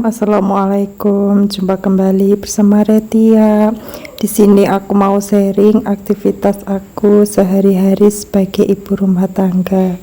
Assalamualaikum. Jumpa kembali bersama Retia. Di sini aku mau sharing aktivitas aku sehari-hari sebagai ibu rumah tangga.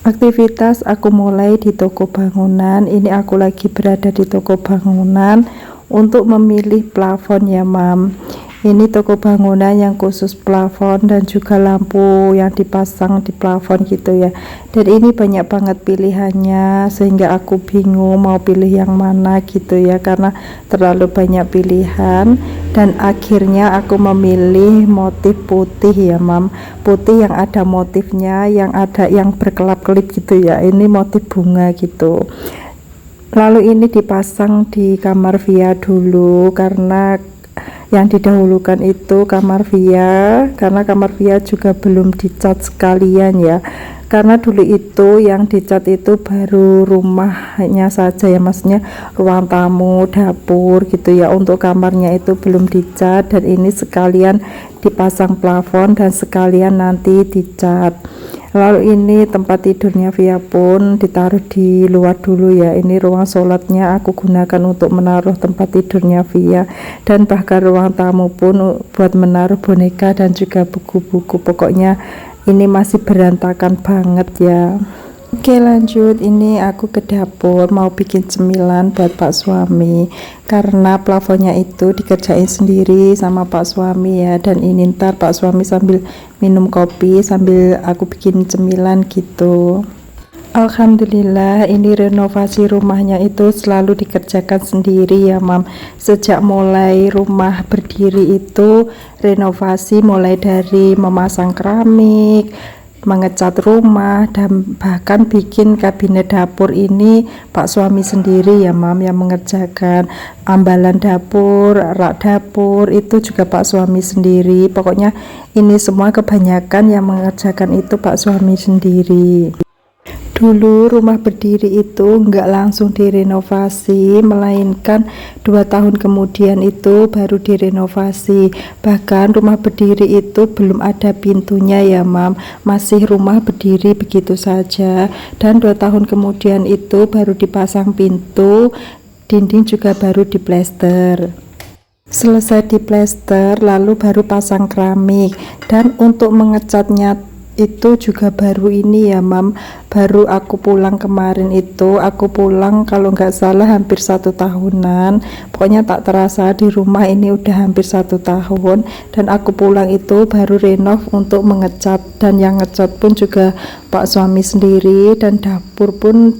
Aktivitas aku mulai di toko bangunan. Ini aku lagi berada di toko bangunan untuk memilih plafon ya, Mam. Ini toko bangunan yang khusus plafon dan juga lampu yang dipasang di plafon gitu ya. Dan ini banyak banget pilihannya sehingga aku bingung mau pilih yang mana gitu ya, karena terlalu banyak pilihan. Dan akhirnya aku memilih motif putih ya, Mam. Putih yang ada motifnya, yang ada yang berkelap-kelip gitu ya. Ini motif bunga gitu. Lalu ini dipasang di kamar via dulu karena yang didahulukan itu kamar via, karena kamar via juga belum dicat sekalian ya, karena dulu itu yang dicat itu baru rumahnya saja ya, maksudnya ruang tamu, dapur gitu ya. Untuk kamarnya itu belum dicat, dan ini sekalian dipasang plafon dan sekalian nanti dicat. Lalu ini tempat tidurnya via pun ditaruh di luar dulu ya. Ini ruang sholatnya aku gunakan untuk menaruh tempat tidurnya via, dan bahkan ruang tamu pun buat menaruh boneka dan juga buku-buku. Pokoknya ini masih berantakan banget ya. Oke, lanjut. Ini aku ke dapur mau bikin cemilan buat Pak suami, karena plafonnya itu dikerjain sendiri sama Pak suami ya. Dan ini ntar Pak suami sambil minum kopi sambil aku bikin cemilan gitu. Alhamdulillah, ini renovasi rumahnya itu selalu dikerjakan sendiri ya, Mam. Sejak mulai rumah berdiri itu renovasi, mulai dari memasang keramik, mengecat rumah, dan bahkan bikin kabinet dapur ini Pak suami sendiri ya, Mam, yang mengerjakan. Ambalan dapur, rak dapur itu juga Pak suami sendiri. Pokoknya ini semua kebanyakan yang mengerjakan itu Pak suami sendiri. Dulu rumah berdiri itu nggak langsung direnovasi, melainkan 2 tahun kemudian itu baru direnovasi. Bahkan rumah berdiri itu belum ada pintunya ya, Mam, masih rumah berdiri begitu saja. Dan 2 tahun kemudian itu baru dipasang pintu, dinding juga baru diplester. Selesai diplester lalu baru pasang keramik, dan untuk mengecatnya itu juga baru ini ya, Mam. Baru aku pulang kemarin itu, aku pulang kalau nggak salah hampir 1 tahunan. Pokoknya tak terasa di rumah ini udah hampir 1 tahun, dan aku pulang itu baru renov untuk mengecat. Dan yang ngecat pun juga Pak suami sendiri, dan dapur pun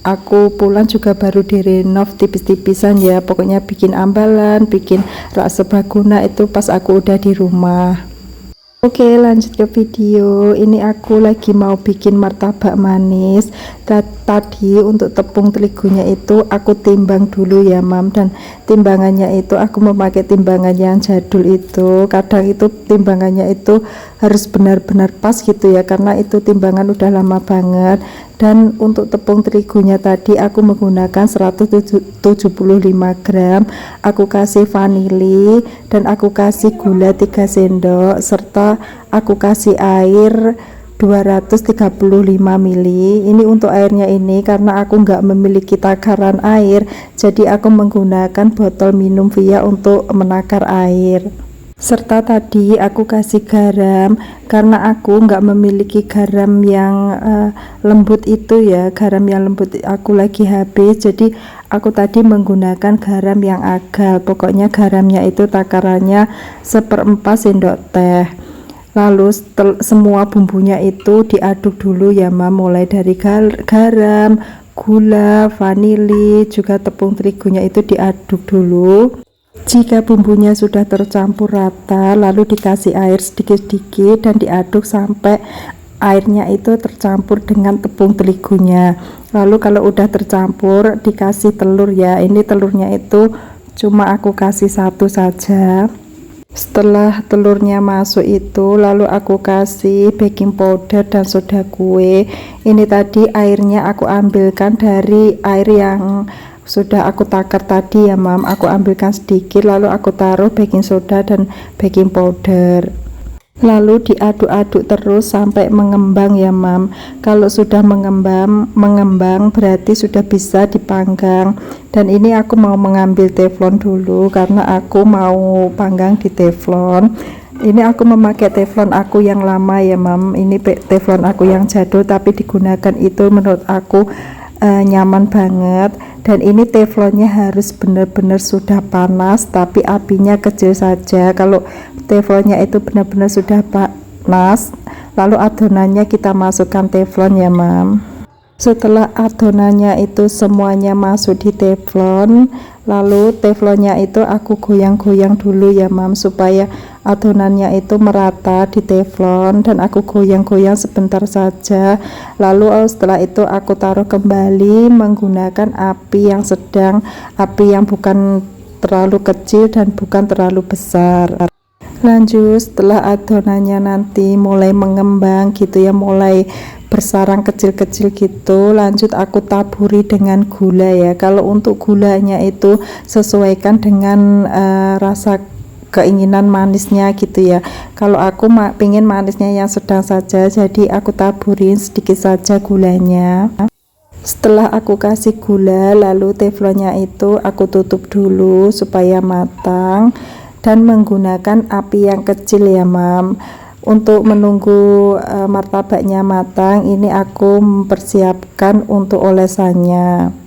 aku pulang juga baru direnov tipis-tipisan ya. Pokoknya bikin ambalan, bikin rak serbaguna itu pas aku udah di rumah. Oke, lanjut ke video. Ini aku lagi mau bikin martabak manis. Tadi untuk tepung terigunya itu aku timbang dulu ya, Mam, dan timbangannya itu aku memakai timbangan yang jadul itu. Kadang itu timbangannya itu harus benar-benar pas gitu ya, karena itu timbangan udah lama banget. Dan untuk tepung terigunya tadi aku menggunakan 175 gram. Aku kasih vanili dan aku kasih gula 3 sendok, serta aku kasih air 235 ml. Ini untuk airnya ini karena aku nggak memiliki takaran air, jadi aku menggunakan botol minum via untuk menakar air. Serta tadi aku kasih garam karena aku nggak memiliki garam yang lembut itu ya. Garam yang lembut aku lagi habis, jadi aku tadi menggunakan garam yang agar. Pokoknya garamnya itu takarannya 1/4 sendok teh. Lalu semua bumbunya itu diaduk dulu ya, Mam, mulai dari garam, gula, vanili, juga tepung terigunya itu diaduk dulu. Jika bumbunya sudah tercampur rata, lalu dikasih air sedikit-sedikit dan diaduk sampai airnya itu tercampur dengan tepung terigunya. Lalu kalau udah tercampur dikasih telur ya. Ini telurnya itu cuma aku kasih 1 saja. Setelah telurnya masuk itu lalu aku kasih baking powder dan soda kue. Ini tadi airnya aku ambilkan dari air yang sudah aku takar tadi ya, Mam. Aku ambilkan sedikit lalu aku taruh baking soda dan baking powder. lalu diaduk-aduk terus sampai mengembang ya mam. Kalau sudah mengembang berarti sudah bisa dipanggang. Dan ini aku mau mengambil teflon dulu karena aku mau panggang di teflon. Ini aku memakai teflon aku yang lama ya mam. Ini teflon aku yang jadul tapi digunakan itu menurut aku nyaman banget. Dan ini teflonnya harus benar-benar sudah panas tapi apinya kecil saja. Kalau teflonnya itu benar-benar sudah panas, lalu adonannya kita masukkan teflon ya mam. Setelah adonannya itu semuanya masuk di teflon, lalu teflonnya itu aku goyang-goyang dulu ya mam, supaya adonannya itu merata di teflon. Dan aku goyang-goyang sebentar saja, lalu setelah itu aku taruh kembali menggunakan api yang sedang, api yang bukan terlalu kecil dan bukan terlalu besar. Lanjut, setelah adonannya nanti mulai mengembang gitu ya, mulai bersarang kecil-kecil gitu, lanjut aku taburi dengan gula ya. Kalau untuk gulanya itu sesuaikan dengan rasa keinginan manisnya gitu ya. Kalau aku pingin manisnya yang sedang saja, jadi aku taburin sedikit saja gulanya. Setelah aku kasih gula, lalu teflonnya itu aku tutup dulu supaya matang dan menggunakan api yang kecil ya mam. Untuk menunggu martabaknya matang, ini aku mempersiapkan untuk olesannya.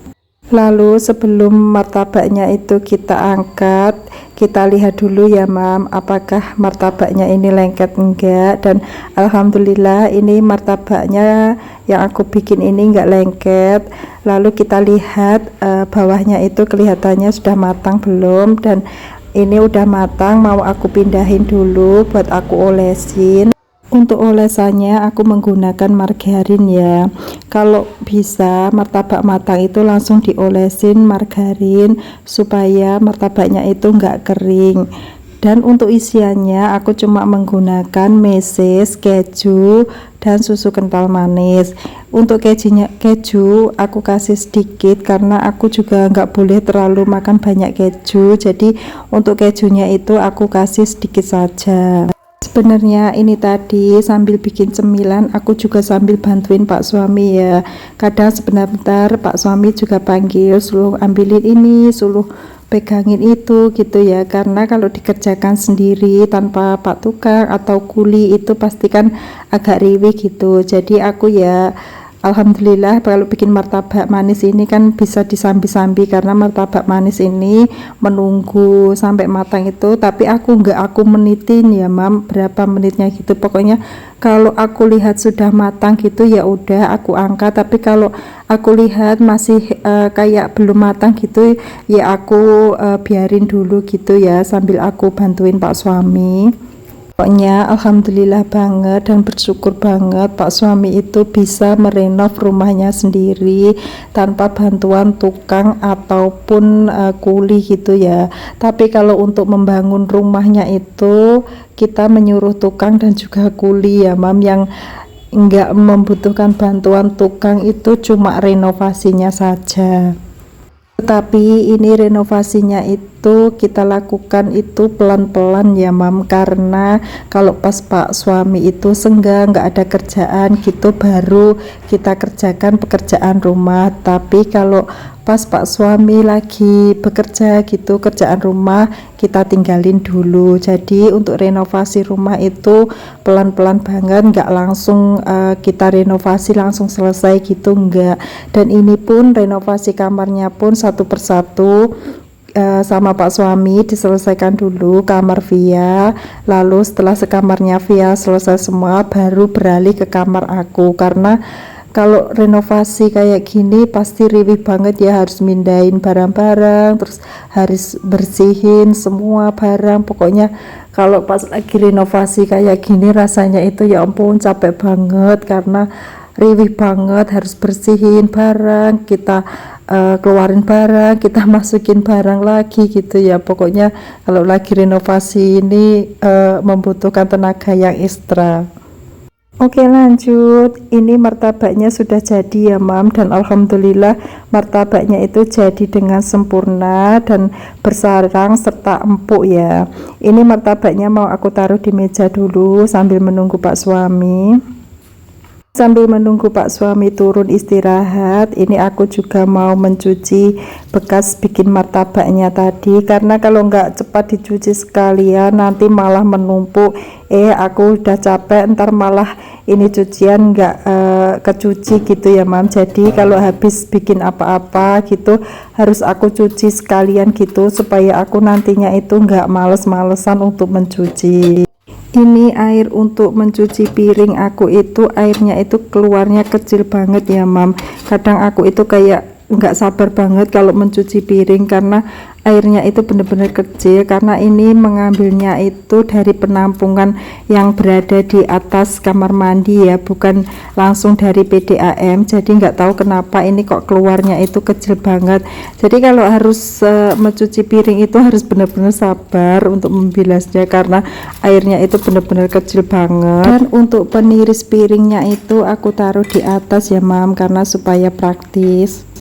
Lalu sebelum martabaknya itu kita angkat, kita lihat dulu ya mam, apakah martabaknya ini lengket enggak. Dan alhamdulillah ini martabaknya yang aku bikin ini enggak lengket. Lalu kita lihat bawahnya itu kelihatannya sudah matang belum. Dan ini udah matang, mau aku pindahin dulu buat aku olesin. Untuk olesannya aku menggunakan margarin ya. Kalau bisa martabak matang itu langsung diolesin margarin supaya martabaknya itu enggak kering. Dan untuk isiannya aku cuma menggunakan meses, keju, dan susu kental manis. Untuk keju aku kasih sedikit karena aku juga nggak boleh terlalu makan banyak keju. Jadi untuk kejunya itu aku kasih sedikit saja. Sebenarnya ini tadi sambil bikin cemilan aku juga sambil bantuin Pak suami ya. Kadang sebentar Pak suami juga panggil, suruh ambilin ini, suruh pegangin itu gitu ya. Karena kalau dikerjakan sendiri tanpa Pak tukang atau kuli itu pastikan agak riweh gitu. Jadi aku ya alhamdulillah kalau bikin martabak manis ini kan bisa disambi-sambi, karena martabak manis ini menunggu sampai matang itu, tapi aku menitin ya mam berapa menitnya gitu. Pokoknya kalau aku lihat sudah matang gitu ya udah aku angkat, tapi kalau aku lihat masih kayak belum matang gitu ya aku biarin dulu gitu ya, sambil aku bantuin Pak suami. Pokoknya alhamdulillah banget dan bersyukur banget Pak suami itu bisa merenov rumahnya sendiri tanpa bantuan tukang ataupun kuli gitu ya. Tapi kalau untuk membangun rumahnya itu kita menyuruh tukang dan juga kuli ya mam. Yang enggak membutuhkan bantuan tukang itu cuma renovasinya saja. Tetapi ini renovasinya itu kita lakukan itu pelan-pelan ya mam, karena kalau pas Pak suami itu senggang nggak ada kerjaan gitu baru kita kerjakan pekerjaan rumah. Tapi kalau pas Pak suami lagi bekerja gitu kerjaan rumah kita tinggalin dulu. Jadi untuk renovasi rumah itu pelan-pelan banget, nggak langsung kita renovasi langsung selesai gitu, enggak. Dan ini pun renovasi kamarnya pun satu persatu sama Pak suami diselesaikan dulu kamar Via. Lalu setelah sekamarnya Via selesai semua baru beralih ke kamar aku, karena kalau renovasi kayak gini pasti riwih banget ya, harus mindahin barang-barang, terus harus bersihin semua barang. Pokoknya kalau pas lagi renovasi kayak gini rasanya itu ya ampun capek banget, karena riwih banget, harus bersihin barang, kita keluarin barang, kita masukin barang lagi gitu ya. Pokoknya kalau lagi renovasi ini membutuhkan tenaga yang ekstra. Oke lanjut, ini martabaknya sudah jadi ya mam, dan alhamdulillah martabaknya itu jadi dengan sempurna dan bersarang serta empuk ya. Ini martabaknya mau aku taruh di meja dulu sambil menunggu Pak suami. Sambil menunggu Pak suami turun istirahat, ini aku juga mau mencuci bekas bikin martabaknya tadi, karena kalau nggak cepat dicuci sekalian nanti malah menumpuk. Aku udah capek, ntar malah ini cucian nggak kecuci gitu ya mam. Jadi kalau habis bikin apa-apa gitu harus aku cuci sekalian gitu, supaya aku nantinya itu nggak males-malesan untuk mencuci. Ini air untuk mencuci piring aku itu airnya itu keluarnya kecil banget ya mam. Kadang aku itu kayak nggak sabar banget kalau mencuci piring karena airnya itu benar-benar kecil, karena ini mengambilnya itu dari penampungan yang berada di atas kamar mandi ya, bukan langsung dari PDAM. Jadi nggak tahu kenapa ini kok keluarnya itu kecil banget. Jadi kalau harus mencuci piring itu harus benar-benar sabar untuk membilasnya karena airnya itu benar-benar kecil banget. Dan untuk peniris piringnya itu aku taruh di atas ya mam, karena supaya praktis.